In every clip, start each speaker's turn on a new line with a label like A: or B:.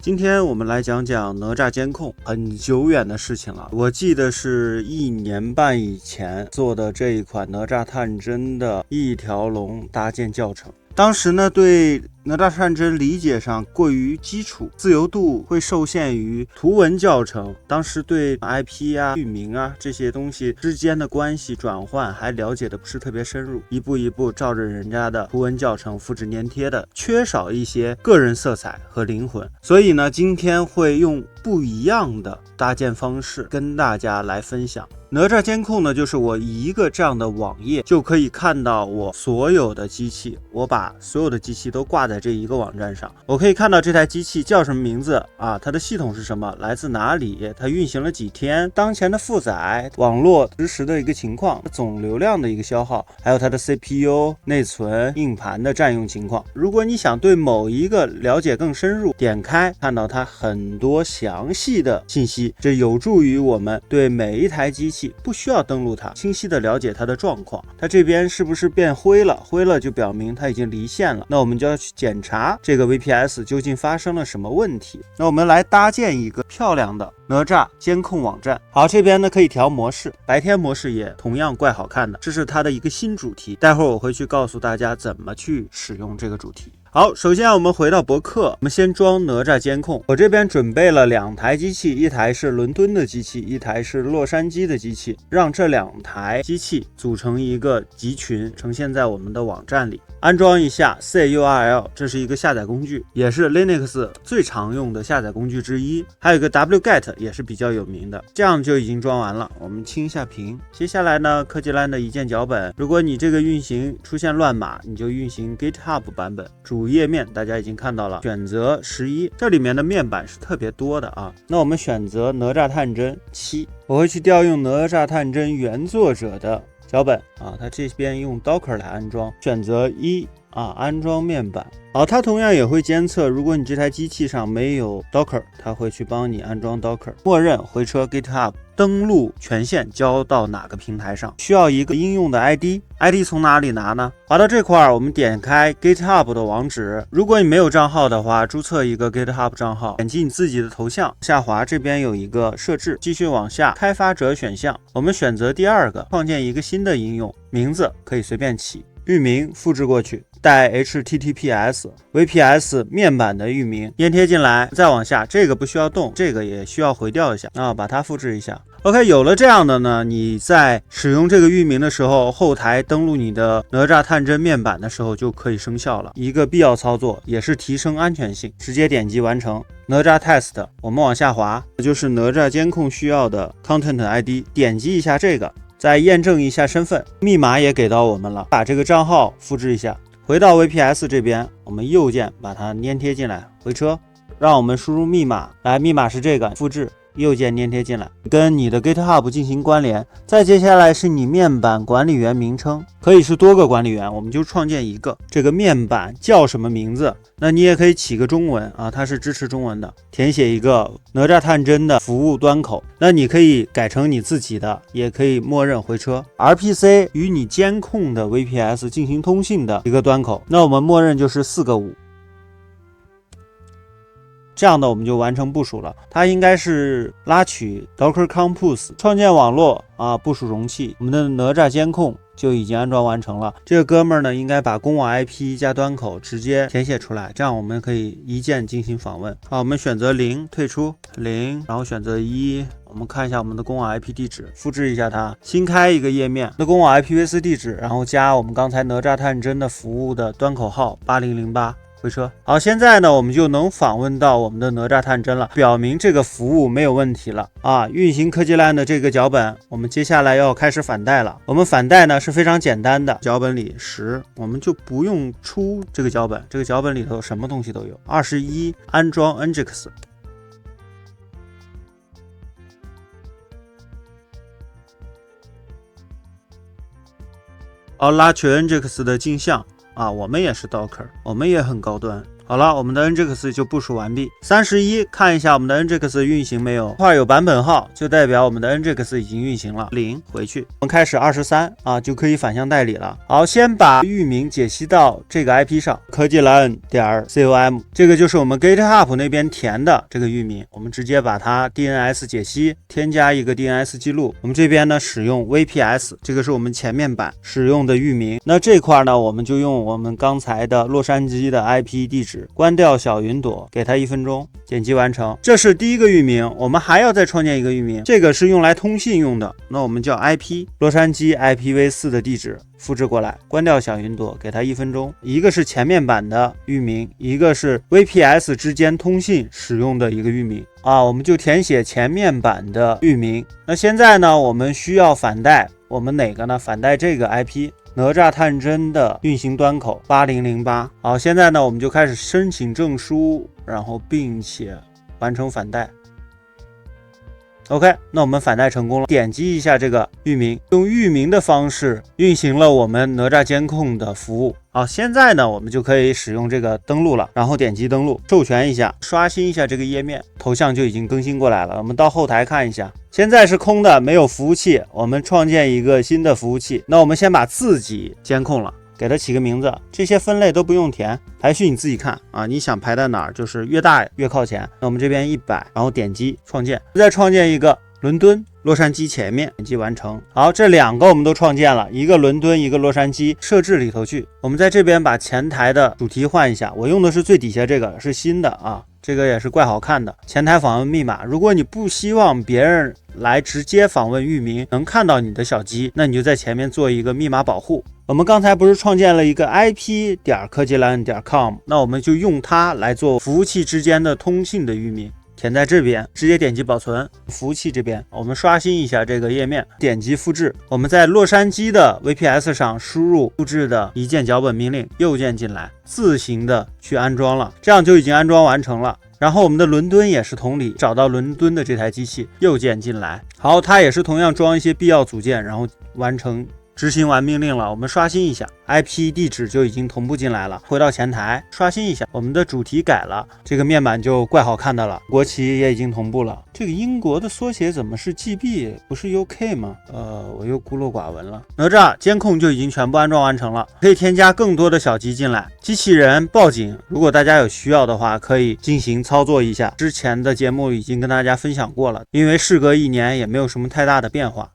A: 今天我们来讲讲哪吒监控，很久远的事情了。我记得是1年半以前做的这一款哪吒探针的一条龙搭建教程。当时呢，对哪吒探针理解上过于基础，自由度会受限于图文教程。当时对 IP 啊、域名啊这些东西之间的关系转换还了解的不是特别深入，一步一步照着人家的图文教程复制粘贴的，缺少一些个人色彩和灵魂。所以呢，今天会用不一样的搭建方式跟大家来分享。哪吒监控呢，就是我一个这样的网页就可以看到我所有的机器，我把所有的机器都挂在这一个网站上，我可以看到这台机器叫什么名字啊，它的系统是什么，来自哪里，它运行了几天，当前的负载、网络实时的一个情况、总流量的一个消耗，还有它的 CPU、内存、硬盘的占用情况。如果你想对某一个了解更深入，点开看到它很多详细的信息，这有助于我们对每一台机器不需要登录它，清晰的了解它的状况。它这边是不是变灰了？灰了就表明它已经离线了。那我们就要去检查这个 VPS 究竟发生了什么问题。那我们来搭建一个漂亮的哪吒监控网站。好，这边呢可以调模式，白天模式也同样怪好看的，这是它的一个新主题。待会儿我会去告诉大家怎么去使用这个主题。好，首先我们回到博客，我们先装哪吒监控。我这边准备了2台机器，一台是伦敦的机器，一台是洛杉矶的机器，让这2台机器组成一个集群，呈现在我们的网站里。安装一下 CURL， 这是一个下载工具，也是 Linux 最常用的下载工具之一。还有一个 wget 也是比较有名的。这样就已经装完了，我们清一下屏。接下来呢，科技烂的一键脚本，如果你这个运行出现乱码，你就运行 GitHub 版本。主页面大家已经看到了，选择11，这里面的面板是特别多的啊。那我们选择哪吒探针7，我会去调用哪吒探针原作者的脚本啊，它这边用 Docker 来安装，选择1啊，安装面板。好，它同样也会监测，如果你这台机器上没有 Docker， 它会去帮你安装 Docker。默认回车 GitHub， 登录权限交到哪个平台上，需要一个应用的 ID 从哪里拿呢？滑到这块，我们点开 GitHub 的网址。如果你没有账号的话，注册一个 GitHub 账号，点击你自己的头像，下滑这边有一个设置，继续往下，开发者选项，我们选择第2个，创建一个新的应用，名字可以随便起，域名复制过去，带 HTTPS VPS 面板的域名粘贴进来，再往下，这个不需要动，这个也需要回调一下啊，把它复制一下。OK， 有了这样的呢，你在使用这个域名的时候，后台登录你的哪吒探针面板的时候就可以生效了。一个必要操作，也是提升安全性。直接点击完成。哪吒 test， 我们往下滑，这就是哪吒监控需要的 content ID， 点击一下这个。再验证一下身份，密码也给到我们了，把这个账号复制一下，回到 VPS 这边，我们右键把它粘贴进来，回车，让我们输入密码，来，密码是这个，复制，右键粘贴进来，跟你的 GitHub 进行关联。再接下来是你面板管理员名称，可以是多个管理员，我们就创建一个。这个面板叫什么名字？那你也可以起个中文啊，它是支持中文的，填写一个哪吒探针的服务端口。那你可以改成你自己的，也可以默认回车。RPC 与你监控的 VPS 进行通信的一个端口，那我们默认就是4个5。这样的我们就完成部署了。它应该是拉取 Docker Compose， 创建网络啊，部署容器，我们的哪吒监控就已经安装完成了。这个哥们儿呢，应该把公网 IP 加端口直接填写出来，这样我们可以一键进行访问。好，我们选择0，退出0，然后选择1。我们看一下我们的公网 IP 地址，复制一下它，新开一个页面，那公网 IPv4 地址，然后加我们刚才哪吒探针的服务的端口号8008。回车。好，现在呢我们就能访问到我们的哪吒探针了，表明这个服务没有问题了啊。运行科技烂的这个脚本，我们接下来要开始反带了。我们反带呢是非常简单的，脚本里10，我们就不用出这个脚本，这个脚本里头什么东西都有。21，安装 Nginx。拉取 Nginx 的镜像啊，我们也是 Docker， 我们也很高端。好了，我们的 NGIX 就部署完毕。31，看一下我们的 NGIX 运行没有，这块有版本号，就代表我们的 NGIX 已经运行了。0回去，我们开始23啊，就可以反向代理了。好，先把域名解析到这个 IP 上，科技蓝点 com， 这个就是我们 GitHub 那边填的这个域名，我们直接把它 DNS 解析，添加一个 DNS 记录。我们这边呢使用 VPS， 这个是我们前面版使用的域名。那这块呢，我们就用我们刚才的洛杉矶的 IP 地址，关掉小云朵，给它1分钟，点击完成。这是第一个域名，我们还要再创建一个域名，这个是用来通信用的，那我们叫 IP 洛杉矶 IPv4 的地址，复制过来，关掉小云朵，给它1分钟。一个是前面版的域名，一个是 VPS 之间通信使用的一个域名啊，我们就填写前面版的域名。那现在呢，我们需要反带，我们哪个呢？反带这个 IP。哪吒探针的运行端口8008。好，现在呢，我们就开始申请证书，然后并且完成反带。OK， 那我们反带成功了，点击一下这个域名，用域名的方式运行了我们哪吒监控的服务。好，现在呢，我们就可以使用这个登录了，然后点击登录，授权一下，刷新一下这个页面，头像就已经更新过来了。我们到后台看一下，现在是空的，没有服务器，我们创建一个新的服务器。那我们先把自己监控了，给它起个名字，这些分类都不用填，排序你自己看啊，你想排在哪儿，就是越大越靠前。那我们这边100，然后点击创建，再创建一个伦敦洛杉矶前面，点击完成。好，这2个我们都创建了，一个伦敦，一个洛杉矶，设置里头去。我们在这边把前台的主题换一下，我用的是最底下这个，是新的啊，这个也是怪好看的。前台访问密码，如果你不希望别人来直接访问域名能看到你的小鸡，那你就在前面做一个密码保护。我们刚才不是创建了一个 IP 点科技蓝点 com， 那我们就用它来做服务器之间的通信的域名，填在这边，直接点击保存。服务器这边，我们刷新一下这个页面，点击复制。我们在洛杉矶的 VPS 上输入复制的一键脚本命令，右键进来，自行的去安装了，这样就已经安装完成了。然后我们的伦敦也是同理，找到伦敦的这台机器，右键进来。好，它也是同样装一些必要组件，然后完成执行完命令了。我们刷新一下 IP 地址就已经同步进来了，回到前台刷新一下，我们的主题改了，这个面板就怪好看的了，国旗也已经同步了。这个英国的缩写怎么是 GB 不是 UK 吗？我又孤陋寡闻了。哪吒监控就已经全部安装完成了，可以添加更多的小鸡进来。机器人报警，如果大家有需要的话可以进行操作一下，之前的节目已经跟大家分享过了，因为事隔1年也没有什么太大的变化。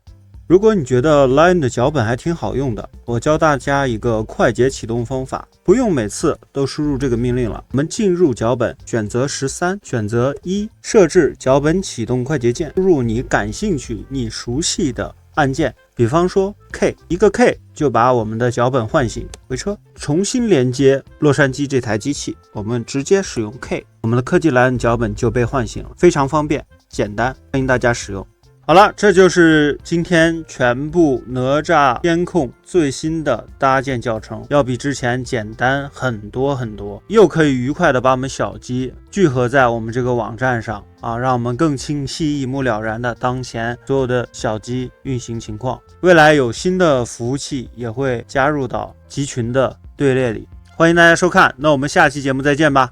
A: 如果你觉得 Lion 的脚本还挺好用的，我教大家一个快捷启动方法，不用每次都输入这个命令了。我们进入脚本，选择13，选择1，设置脚本启动快捷键，输入你感兴趣、你熟悉的按键，比方说 K， 一个 K 就把我们的脚本唤醒。回车，重新连接洛杉矶这台机器，我们直接使用 K， 我们的科技Lion脚本就被唤醒了，非常方便简单，欢迎大家使用。好了，这就是今天全部哪吒监控最新的搭建教程，要比之前简单很多很多，又可以愉快的把我们小鸡聚合在我们这个网站上啊，让我们更清晰一目了然的当前所有的小鸡运行情况。未来有新的服务器也会加入到集群的队列里，欢迎大家收看，那我们下期节目再见吧，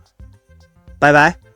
A: 拜拜。